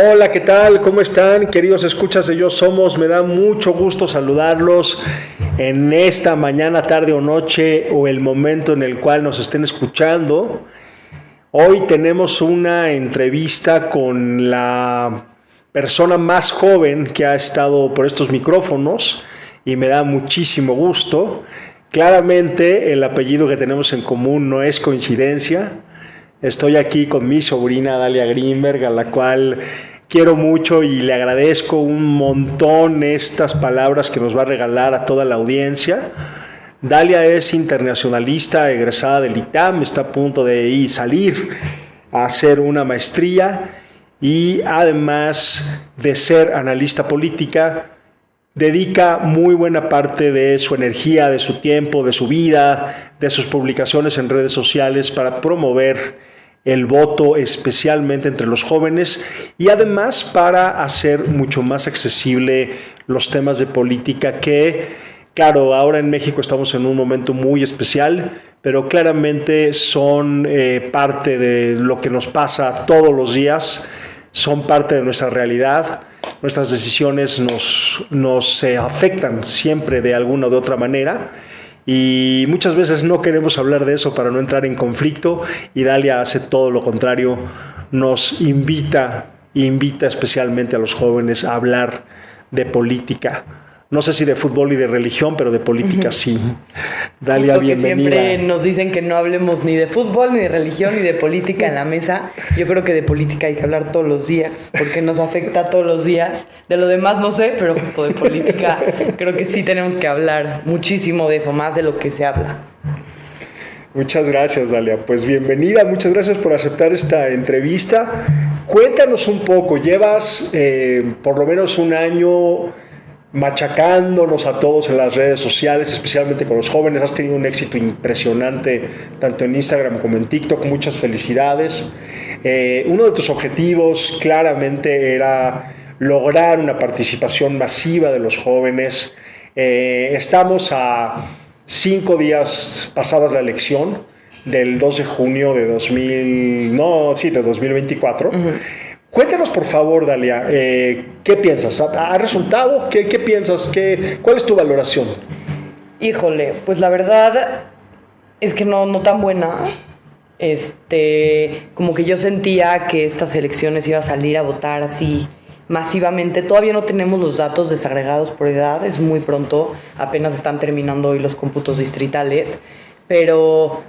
Hola, ¿qué tal? ¿Cómo están, queridos escuchas de Yo Somos? Me da mucho gusto saludarlos en esta mañana, tarde o noche o el momento en el cual nos estén escuchando. Hoy tenemos una entrevista con la persona más joven que ha estado por estos micrófonos y me da muchísimo gusto. Claramente el apellido que tenemos en común no es coincidencia. Estoy aquí con mi sobrina Dalia Grimberg, a la cual quiero mucho y le agradezco un montón estas palabras que nos va a regalar a toda la audiencia. Dalia es internacionalista, egresada del ITAM, está a punto de salir a hacer una maestría y además de ser analista política, dedica muy buena parte de su energía, de su tiempo, de su vida, de sus publicaciones en redes sociales para promover el voto, especialmente entre los jóvenes, y además para hacer mucho más accesible los temas de política que, claro, ahora en México estamos en un momento muy especial, pero claramente son parte de lo que nos pasa todos los días, son parte de nuestra realidad. Nuestras decisiones nos afectan siempre de alguna o de otra manera y muchas veces no queremos hablar de eso para no entrar en conflicto, y Dalia hace todo lo contrario, nos invita especialmente a los jóvenes a hablar de política. No sé si de fútbol y de religión, pero de política sí. Dalia, Justo que bienvenida. siempre nos dicen que no hablemos ni de fútbol, ni de religión, ni de política en la mesa. Yo creo que de política hay que hablar todos los días, porque nos afecta todos los días. De lo demás no sé, pero justo de política creo que sí tenemos que hablar muchísimo de eso, más de lo que se habla. Muchas gracias, Dalia. Pues bienvenida, muchas gracias por aceptar esta entrevista. Cuéntanos un poco, llevas por lo menos un año machacándonos a todos en las redes sociales, especialmente con los jóvenes. Has tenido un éxito impresionante tanto en Instagram como en TikTok. Muchas felicidades. Uno de tus objetivos claramente era lograr una participación masiva de los jóvenes. Estamos a 5 días pasadas la elección del 2 de junio de 2024. Uh-huh. Cuéntanos, por favor, Dalia, ¿qué piensas? ¿Ha resultado? ¿Qué piensas? ¿Cuál es tu valoración? Híjole, pues la verdad es que no tan buena. Como que yo sentía que estas elecciones iba a salir a votar así masivamente. Todavía no tenemos los datos desagregados por edad, es muy pronto, apenas están terminando hoy los cómputos distritales, pero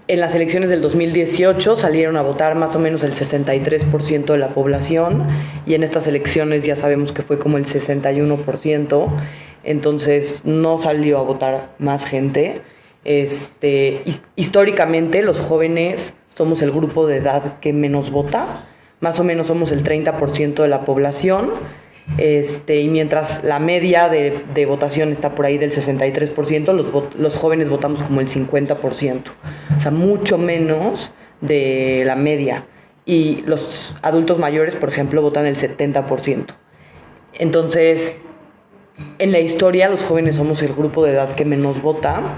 en las elecciones del 2018 salieron a votar más o menos el 63% de la población, y en estas elecciones ya sabemos que fue como el 61%, entonces no salió a votar más gente. Históricamente los jóvenes somos el grupo de edad que menos vota, más o menos somos el 30% de la población, y mientras la media de votación está por ahí del 63%, los jóvenes votamos como el 50%, o sea, mucho menos de la media, y los adultos mayores, por ejemplo, votan el 70%. Entonces, en la historia, los jóvenes somos el grupo de edad que menos vota.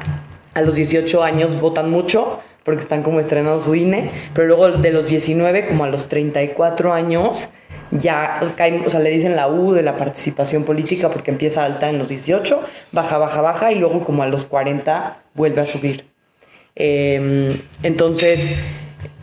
A los 18 años votan mucho, porque están como estrenando su INE, pero luego de los 19 como a los 34 años ya cae, o sea, le dicen la U de la participación política, porque empieza alta en los 18, baja y luego como a los 40 vuelve a subir. Entonces,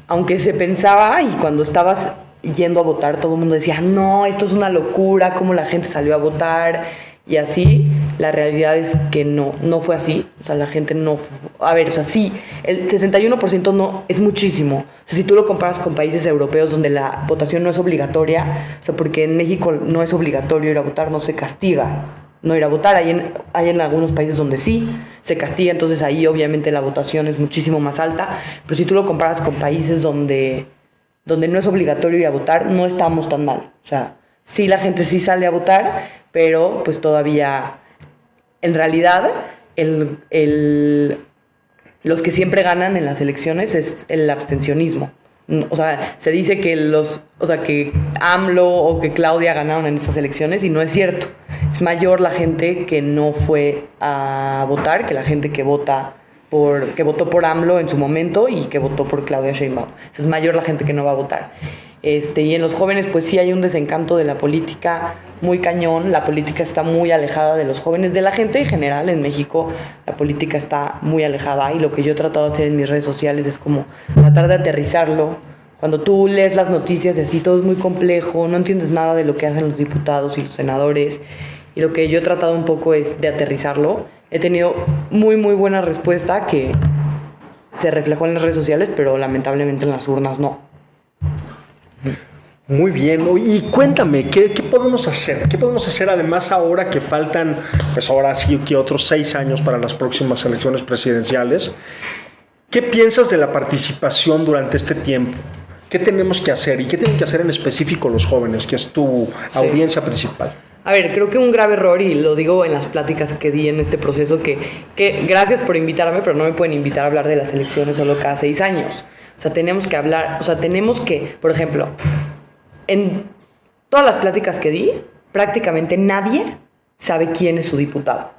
aunque se pensaba, y cuando estabas yendo a votar todo el mundo decía, no, esto es una locura, cómo la gente salió a votar y así, la realidad es que no fue así. O sea, la gente no... A ver, o sea, sí, el 61% no es muchísimo. O sea, si tú lo comparas con países europeos donde la votación no es obligatoria, o sea, porque en México no es obligatorio ir a votar, no se castiga no ir a votar. Hay en algunos países donde sí se castiga, entonces ahí obviamente la votación es muchísimo más alta. Pero si tú lo comparas con países donde no es obligatorio ir a votar, no estamos tan mal. O sea, sí, la gente sí sale a votar, pero pues todavía... En realidad, los que siempre ganan en las elecciones es el abstencionismo. O sea, se dice que que AMLO o que Claudia ganaron en estas elecciones, y no es cierto. Es mayor la gente que no fue a votar que la gente que vota que votó por AMLO en su momento y que votó por Claudia Sheinbaum. Es mayor la gente que no va a votar. Y en los jóvenes pues sí hay un desencanto de la política muy cañón. La política está muy alejada de los jóvenes, de la gente en general. En México la política está muy alejada, y lo que yo he tratado de hacer en mis redes sociales es como tratar de aterrizarlo. Cuando tú lees las noticias y así, todo es muy complejo, no entiendes nada de lo que hacen los diputados y los senadores, y lo que yo he tratado un poco es de aterrizarlo. He tenido muy buena respuesta que se reflejó en las redes sociales, pero lamentablemente en las urnas no. Muy bien, y cuéntame, ¿qué podemos hacer? ¿Qué podemos hacer además ahora que faltan, pues ahora sí que otros 6 años para las próximas elecciones presidenciales? ¿Qué piensas de la participación durante este tiempo? ¿Qué tenemos que hacer? ¿Y qué tienen que hacer en específico los jóvenes, que es tu audiencia principal? A ver, creo que un grave error, y lo digo en las pláticas que di en este proceso, que gracias por invitarme, pero no me pueden invitar a hablar de las elecciones solo cada 6 años. O sea, tenemos que, por ejemplo, en todas las pláticas que di, prácticamente nadie sabe quién es su diputado.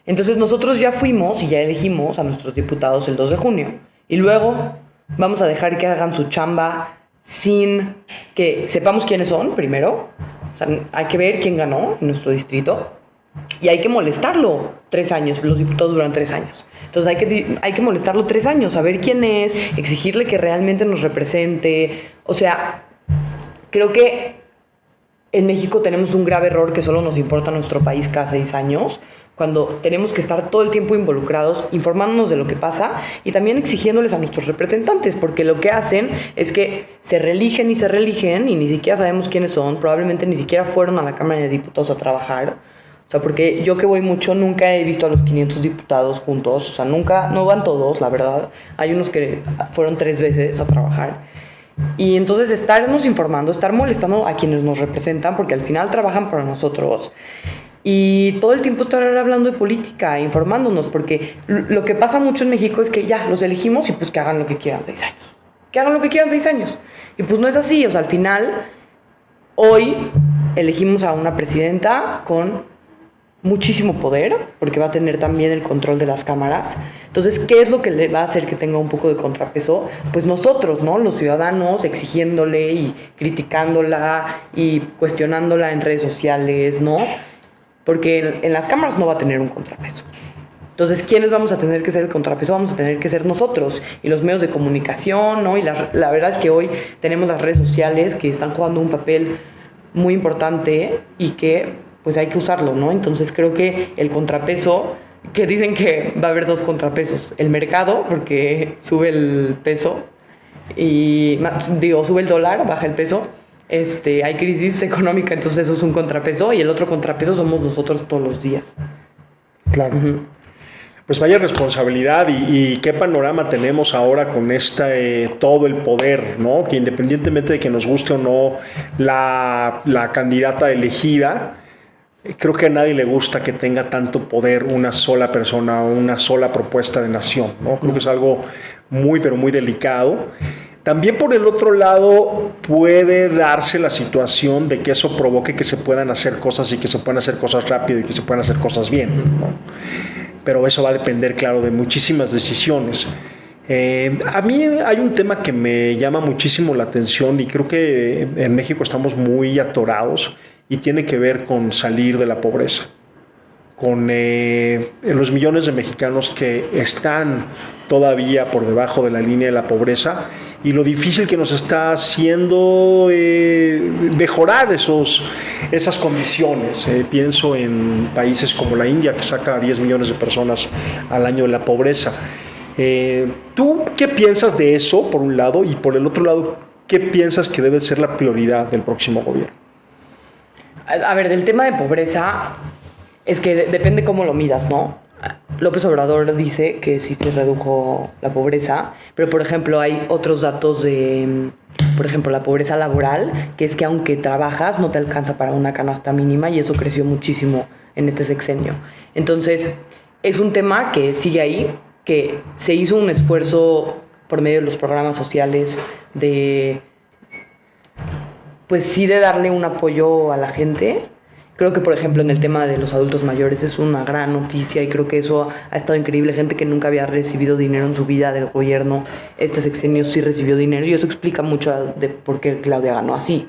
Entonces nosotros ya fuimos y ya elegimos a nuestros diputados el 2 de junio. Y luego vamos a dejar que hagan su chamba sin que sepamos quiénes son, primero. O sea, hay que ver quién ganó en nuestro distrito. Y hay que molestarlo 3 años. Los diputados duran 3 años. Entonces hay que molestarlo 3 años, saber quién es, exigirle que realmente nos represente. O sea, creo que en México tenemos un grave error, que solo nos importa nuestro país cada 6 años, cuando tenemos que estar todo el tiempo involucrados, informándonos de lo que pasa y también exigiéndoles a nuestros representantes, porque lo que hacen es que se reeligen y ni siquiera sabemos quiénes son, probablemente ni siquiera fueron a la Cámara de Diputados a trabajar. O sea, porque yo que voy mucho, nunca he visto a los 500 diputados juntos, o sea, nunca, no van todos, la verdad. Hay unos que fueron 3 veces a trabajar. Y entonces estarnos informando, estar molestando a quienes nos representan, porque al final trabajan para nosotros. Y todo el tiempo estar hablando de política, informándonos, porque lo que pasa mucho en México es que ya, los elegimos y pues que hagan lo que quieran 6 años. Que hagan lo que quieran 6 años. Y pues no es así, o sea, al final, hoy elegimos a una presidenta con muchísimo poder, porque va a tener también el control de las cámaras. Entonces, ¿qué es lo que le va a hacer que tenga un poco de contrapeso? Pues nosotros, ¿no? Los ciudadanos, exigiéndole y criticándola y cuestionándola en redes sociales, ¿no? Porque en las cámaras no va a tener un contrapeso. Entonces, ¿quiénes vamos a tener que ser el contrapeso? Vamos a tener que ser nosotros y los medios de comunicación, ¿no? Y la verdad es que hoy tenemos las redes sociales que están jugando un papel muy importante y que pues hay que usarlo, ¿no? Entonces creo que el contrapeso, que dicen que va a haber 2 contrapesos, el mercado, porque sube el peso, sube el dólar, baja el peso, hay crisis económica, entonces eso es un contrapeso, y el otro contrapeso somos nosotros todos los días. Claro. Uh-huh. Pues vaya responsabilidad y qué panorama tenemos ahora con todo el poder, ¿no? Que independientemente de que nos guste o no la candidata elegida, creo que a nadie le gusta que tenga tanto poder una sola persona o una sola propuesta de nación, ¿no? Creo que es algo muy, pero muy delicado. También por el otro lado puede darse la situación de que eso provoque que se puedan hacer cosas y que se puedan hacer cosas rápido y que se puedan hacer cosas bien, ¿no? Pero eso va a depender, claro, de muchísimas decisiones. A mí hay un tema que me llama muchísimo la atención y creo que en México estamos muy atorados, y tiene que ver con salir de la pobreza, con los millones de mexicanos que están todavía por debajo de la línea de la pobreza y lo difícil que nos está haciendo mejorar esas condiciones. Pienso en países como la India, que saca a 10 millones de personas al año de la pobreza. ¿Tú qué piensas de eso, por un lado, y por el otro lado, qué piensas que debe ser la prioridad del próximo gobierno? A ver, del tema de pobreza, es que depende cómo lo midas, ¿no? López Obrador dice que sí se redujo la pobreza, pero por ejemplo hay otros datos de, por ejemplo, la pobreza laboral, que es que aunque trabajas no te alcanza para una canasta mínima, y eso creció muchísimo en este sexenio. Entonces, es un tema que sigue ahí, que se hizo un esfuerzo por medio de los programas sociales pues sí, de darle un apoyo a la gente, Creo que, por ejemplo, en el tema de los adultos mayores es una gran noticia y creo que eso ha estado increíble. Gente que nunca había recibido dinero en su vida del gobierno, este sexenio sí recibió dinero y eso explica mucho de por qué Claudia ganó así.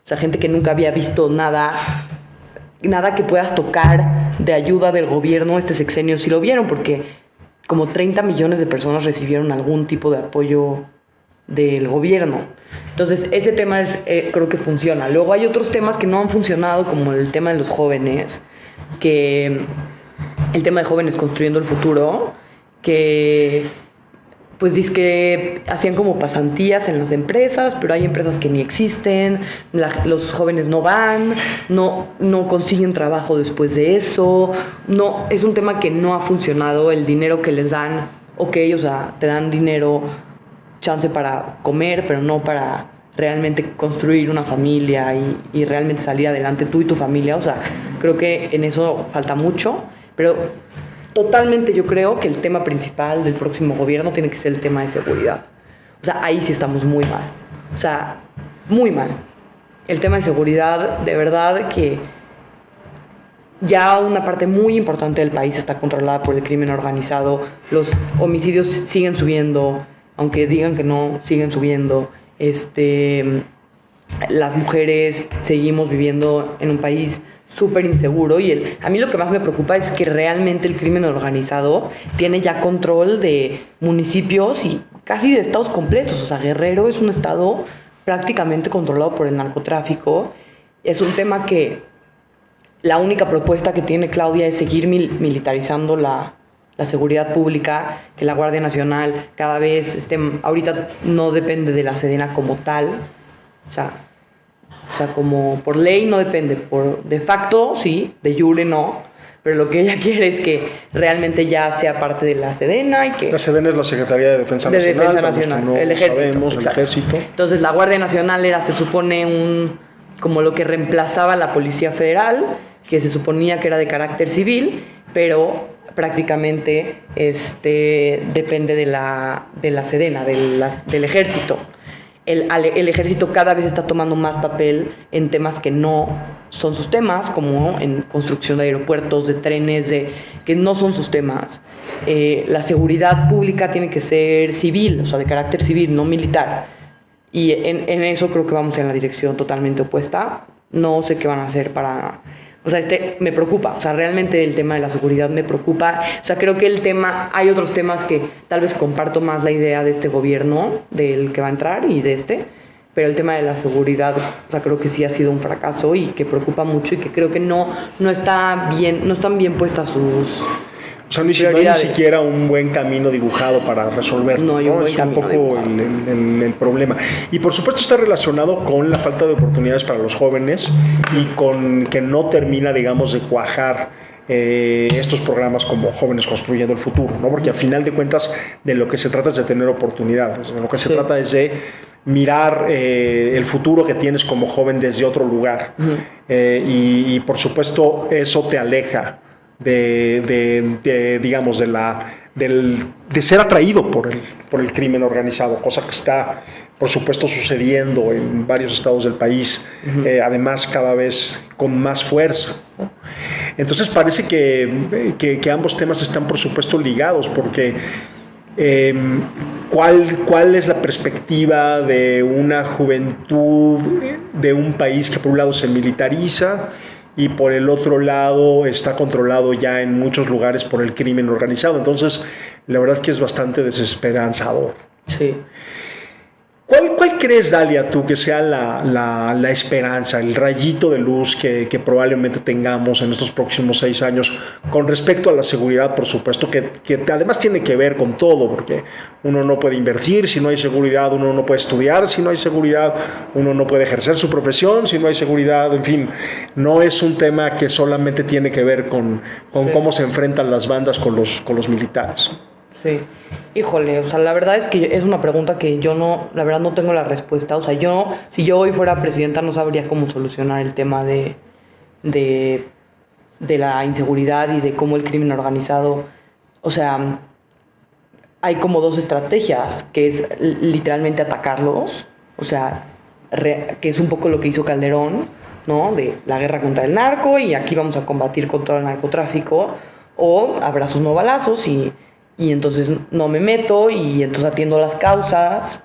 O sea, gente que nunca había visto nada que puedas tocar de ayuda del gobierno, este sexenio sí lo vieron, porque como 30 millones de personas recibieron algún tipo de apoyo del gobierno. Entonces, ese tema creo que funciona. Luego hay otros temas que no han funcionado, como el tema de los jóvenes, el tema de jóvenes construyendo el futuro, que pues dice que hacían como pasantías en las empresas, pero hay empresas que ni existen, los jóvenes no van, no consiguen trabajo después de eso, no, es un tema que no ha funcionado. El dinero que les dan, ok, o sea, te dan dinero, chance para comer, pero no para realmente construir una familia y realmente salir adelante tú y tu familia. O sea, creo que en eso falta mucho, pero totalmente yo creo que el tema principal del próximo gobierno tiene que ser el tema de seguridad. O sea, ahí sí estamos muy mal. O sea, muy mal. El tema de seguridad, de verdad que ya una parte muy importante del país está controlada por el crimen organizado. Los homicidios siguen subiendo, aunque digan que no, siguen subiendo. Las mujeres seguimos viviendo en un país súper inseguro y a mí lo que más me preocupa es que realmente el crimen organizado tiene ya control de municipios y casi de estados completos. O sea, Guerrero es un estado prácticamente controlado por el narcotráfico. Es un tema que la única propuesta que tiene Claudia es seguir militarizando la seguridad pública, que la Guardia Nacional cada vez ahorita no depende de la Sedena como tal, o sea, como por ley no depende, de facto sí, de jure no, pero lo que ella quiere es que realmente ya sea parte de la Sedena y que... La Sedena es la Secretaría de Defensa Nacional. El Ejército. Sabemos, el Ejército. Entonces la Guardia Nacional se supone como lo que reemplazaba a la Policía Federal, que se suponía que era de carácter civil, pero prácticamente depende de la Sedena, del Ejército. El Ejército cada vez está tomando más papel en temas que no son sus temas, como en construcción de aeropuertos, de trenes, que no son sus temas. La seguridad pública tiene que ser civil, o sea, de carácter civil, no militar. Y en eso creo que vamos en la dirección totalmente opuesta. No sé qué van a hacer para... O sea, me preocupa, o sea, realmente el tema de la seguridad me preocupa. O sea, creo que hay otros temas que tal vez comparto más la idea de este gobierno, del que va a entrar y pero el tema de la seguridad, o sea, creo que sí ha sido un fracaso y que preocupa mucho y que creo que no están bien puestas sus... O sea, no hay ni siquiera un buen camino dibujado para resolverlo. No hay un buen camino. Es un poco el problema. Y por supuesto está relacionado con la falta de oportunidades para los jóvenes y con que no termina, digamos, de cuajar estos programas como Jóvenes Construyendo el Futuro, ¿no? Porque al final de cuentas de lo que se trata es de tener oportunidades, de lo que se trata es de mirar el futuro que tienes como joven desde otro lugar. Y por supuesto eso te aleja digamos, de ser atraído por el crimen organizado, cosa que está, por supuesto, sucediendo en varios estados del país, además cada vez con más fuerza, ¿no? Entonces parece que ambos temas están, por supuesto, ligados, porque ¿cuál es la perspectiva de una juventud de un país que por un lado se militariza y por el otro lado está controlado ya en muchos lugares por el crimen organizado? Entonces, la verdad que es bastante desesperanzador. Sí. ¿Cuál crees, Dalia, tú, que sea la esperanza, el rayito de luz que probablemente tengamos en estos próximos 6 años con respecto a la seguridad, por supuesto, que además tiene que ver con todo, porque uno no puede invertir si no hay seguridad, uno no puede estudiar si no hay seguridad, uno no puede ejercer su profesión si no hay seguridad, en fin, no es un tema que solamente tiene que ver con cómo se enfrentan las bandas con los militares. Sí, híjole, o sea, la verdad es que es una pregunta que la verdad no tengo la respuesta. O sea, si yo hoy fuera presidenta no sabría cómo solucionar el tema de la inseguridad y de cómo el crimen organizado, o sea, hay como 2 estrategias, que es literalmente atacarlos, o sea, que es un poco lo que hizo Calderón, ¿no? De la guerra contra el narco y aquí vamos a combatir contra el narcotráfico, o abrazos no balazos y entonces no me meto y entonces atiendo las causas.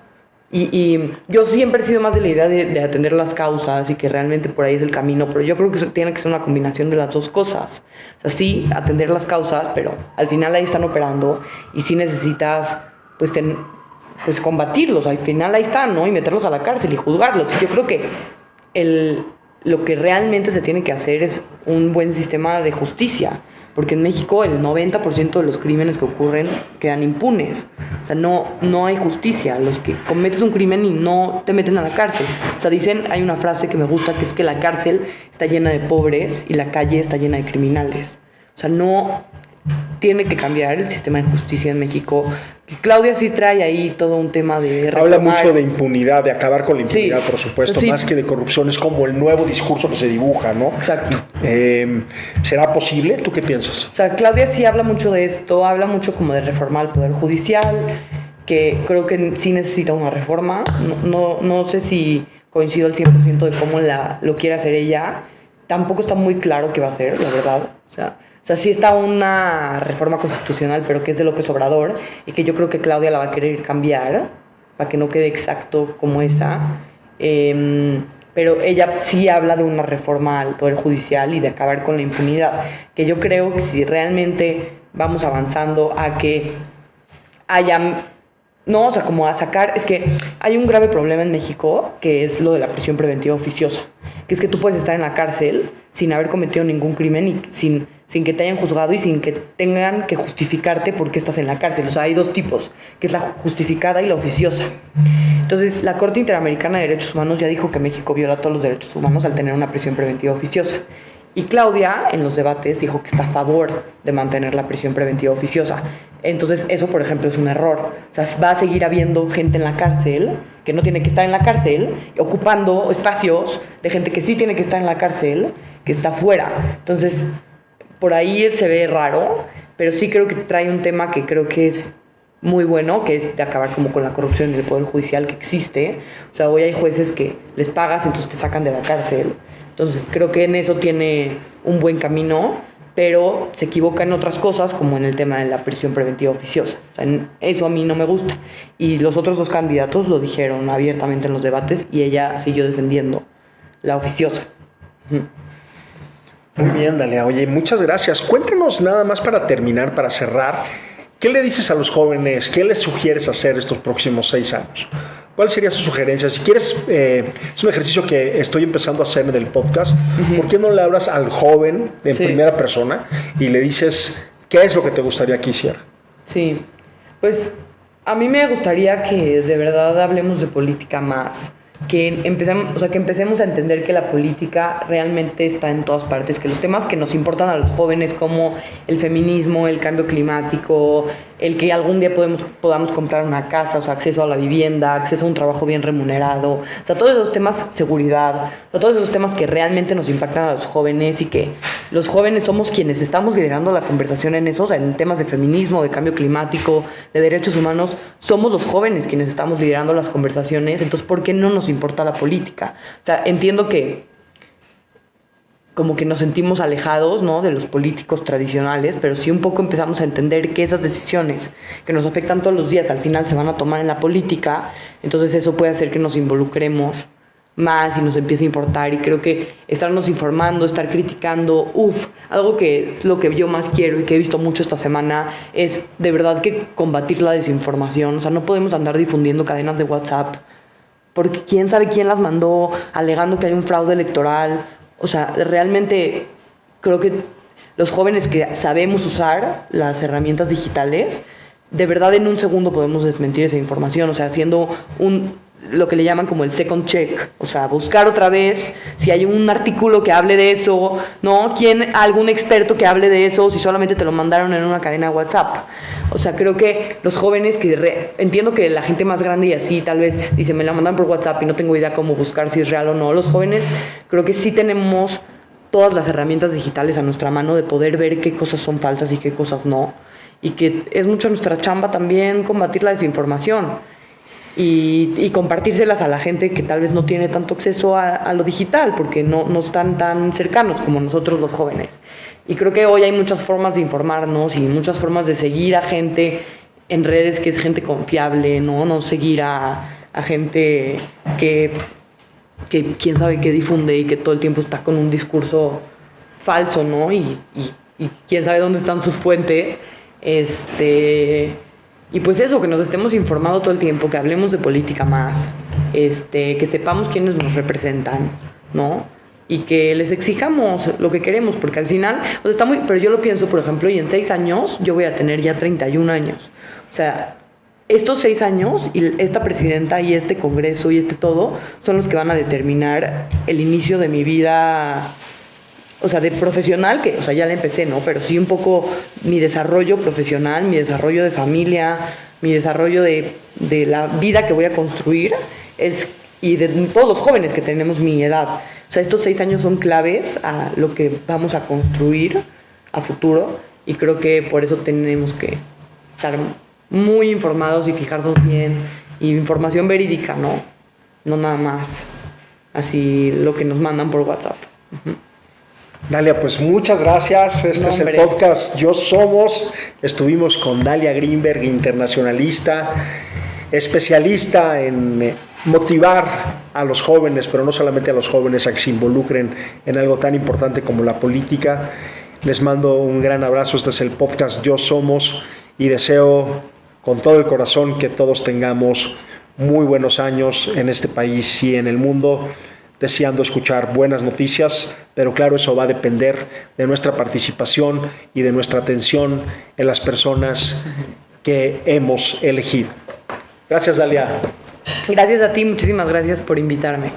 Y yo siempre he sido más de la idea de atender las causas y que realmente por ahí es el camino, pero yo creo que eso tiene que ser una combinación de las dos cosas. O sea, sí, atender las causas, pero al final ahí están operando y sí necesitas, pues, pues combatirlos. Al final ahí están, ¿no? Y meterlos a la cárcel y juzgarlos. Yo creo que lo que realmente se tiene que hacer es un buen sistema de justicia. Porque en México el 90% de los crímenes que ocurren quedan impunes. O sea, no hay justicia. Los que cometes un crimen y no te meten a la cárcel. O sea, hay una frase que me gusta, que es que la cárcel está llena de pobres y la calle está llena de criminales. O sea, no tiene que cambiar el sistema de justicia en México. Que Claudia sí trae ahí todo un tema de reformar. Habla mucho de impunidad, de acabar con la impunidad, sí, por supuesto, sí. Más que de corrupción, es como el nuevo discurso que se dibuja, ¿no? Exacto. ¿Será posible? ¿Tú qué piensas? O sea, Claudia sí habla mucho de esto, habla mucho como de reformar el Poder Judicial, que creo que sí necesita una reforma. No sé si coincido al 100% de cómo lo quiere hacer ella. Tampoco está muy claro qué va a hacer, la verdad. O sea, sí está una reforma constitucional, pero que es de López Obrador, y que yo creo que Claudia la va a querer cambiar, para que no quede exacto como esa. Pero ella sí habla de una reforma al Poder Judicial y de acabar con la impunidad, que yo creo que si realmente vamos avanzando a que haya... No, o sea, como a sacar... Es que hay un grave problema en México, que es lo de la prisión preventiva oficiosa, que es que tú puedes estar en la cárcel sin haber cometido ningún crimen y sin que te hayan juzgado y sin que tengan que justificarte por qué estás en la cárcel. O sea, hay dos tipos, que es la justificada y la oficiosa. Entonces, la Corte Interamericana de Derechos Humanos ya dijo que México viola todos los derechos humanos al tener una prisión preventiva oficiosa. Y Claudia, en los debates, dijo que está a favor de mantener la prisión preventiva oficiosa. Entonces, eso, por ejemplo, es un error. O sea, va a seguir habiendo gente en la cárcel que no tiene que estar en la cárcel, ocupando espacios de gente que sí tiene que estar en la cárcel, que está fuera. Entonces, por ahí se ve raro, pero sí creo que trae un tema que creo que es muy bueno, que es de acabar como con la corrupción en el Poder Judicial que existe. O sea, hoy hay jueces que les pagas, entonces te sacan de la cárcel. Entonces creo que en eso tiene un buen camino, pero se equivoca en otras cosas, como en el tema de la prisión preventiva oficiosa. O sea, eso a mí no me gusta. Y los otros dos candidatos lo dijeron abiertamente en los debates y ella siguió defendiendo la oficiosa. Muy bien, Dalia. Oye, muchas gracias. Cuéntanos nada más para terminar, para cerrar, ¿qué le dices a los jóvenes? ¿Qué les sugieres hacer estos próximos 6 años? ¿Cuál sería su sugerencia? Si quieres, es un ejercicio que estoy empezando a hacer en el podcast. ¿Por qué no le hablas al joven en primera persona y le dices qué es lo que te gustaría que hiciera? Sí, pues a mí me gustaría que de verdad hablemos de política más. Que empecemos a entender que la política realmente está en todas partes, que los temas que nos importan a los jóvenes como el feminismo, el cambio climático, el que algún día podamos comprar una casa, o sea, acceso a la vivienda, acceso a un trabajo bien remunerado, o sea, todos esos temas, seguridad, o sea, todos esos temas que realmente nos impactan a los jóvenes y que los jóvenes somos quienes estamos liderando la conversación en eso, o sea, en temas de feminismo, de cambio climático, de derechos humanos, somos los jóvenes quienes estamos liderando las conversaciones. Entonces, ¿por qué no nos importa la política? O sea, entiendo que como que nos sentimos alejados, ¿no?, de los políticos tradicionales, pero sí un poco empezamos a entender que esas decisiones que nos afectan todos los días al final se van a tomar en la política. Entonces eso puede hacer que nos involucremos más y nos empiece a importar. Y creo que estarnos informando, estar criticando, algo que es lo que yo más quiero y que he visto mucho esta semana es de verdad que combatir la desinformación. O sea, no podemos andar difundiendo cadenas de WhatsApp porque quién sabe quién las mandó alegando que hay un fraude electoral. O sea, realmente creo que los jóvenes que sabemos usar las herramientas digitales, de verdad en un segundo podemos desmentir esa información. O sea, haciendo lo que le llaman como el second check. O sea, buscar otra vez si hay un artículo que hable de eso, ¿no? Algún experto que hable de eso, si solamente te lo mandaron en una cadena de WhatsApp. O sea, creo que los jóvenes entiendo que la gente más grande y así tal vez dice, me la mandan por WhatsApp y no tengo idea cómo buscar si es real o no. Los jóvenes creo que sí tenemos todas las herramientas digitales a nuestra mano de poder ver qué cosas son falsas y qué cosas no. Y que es mucho nuestra chamba también combatir la desinformación. y compartírselas a la gente que tal vez no tiene tanto acceso a lo digital, porque no están tan cercanos como nosotros los jóvenes. Y creo que hoy hay muchas formas de informarnos y muchas formas de seguir a gente en redes que es gente confiable, no seguir a gente que quién sabe qué difunde y que todo el tiempo está con un discurso falso, ¿no? Y quién sabe dónde están sus fuentes. Y pues eso, que nos estemos informando todo el tiempo, que hablemos de política más, que sepamos quiénes nos representan, ¿no? Y que les exijamos lo que queremos, porque al final, o sea, está muy, pero yo lo pienso, por ejemplo, y en 6 años yo voy a tener ya 31 años. O sea, estos 6 años y esta presidenta y este congreso y todo son los que van a determinar el inicio de mi vida, o sea, de profesional, que, o sea, ya la empecé, ¿no? Pero sí un poco mi desarrollo profesional, mi desarrollo de familia, mi desarrollo de la vida que voy a construir, y de todos los jóvenes que tenemos mi edad. O sea, estos 6 años son claves a lo que vamos a construir a futuro, y creo que por eso tenemos que estar muy informados y fijarnos bien, y información verídica, ¿no? No nada más así lo que nos mandan por WhatsApp. Uh-huh. Dalia, pues muchas gracias. Este es el podcast Yo Somos. Estuvimos con Dalia Grinberg, internacionalista, especialista en motivar a los jóvenes, pero no solamente a los jóvenes, a que se involucren en algo tan importante como la política. Les mando un gran abrazo. Este es el podcast Yo Somos y deseo con todo el corazón que todos tengamos muy buenos años en este país y en el mundo, deseando escuchar buenas noticias, pero claro, eso va a depender de nuestra participación y de nuestra atención en las personas que hemos elegido. Gracias, Dalia. Gracias a ti, muchísimas gracias por invitarme.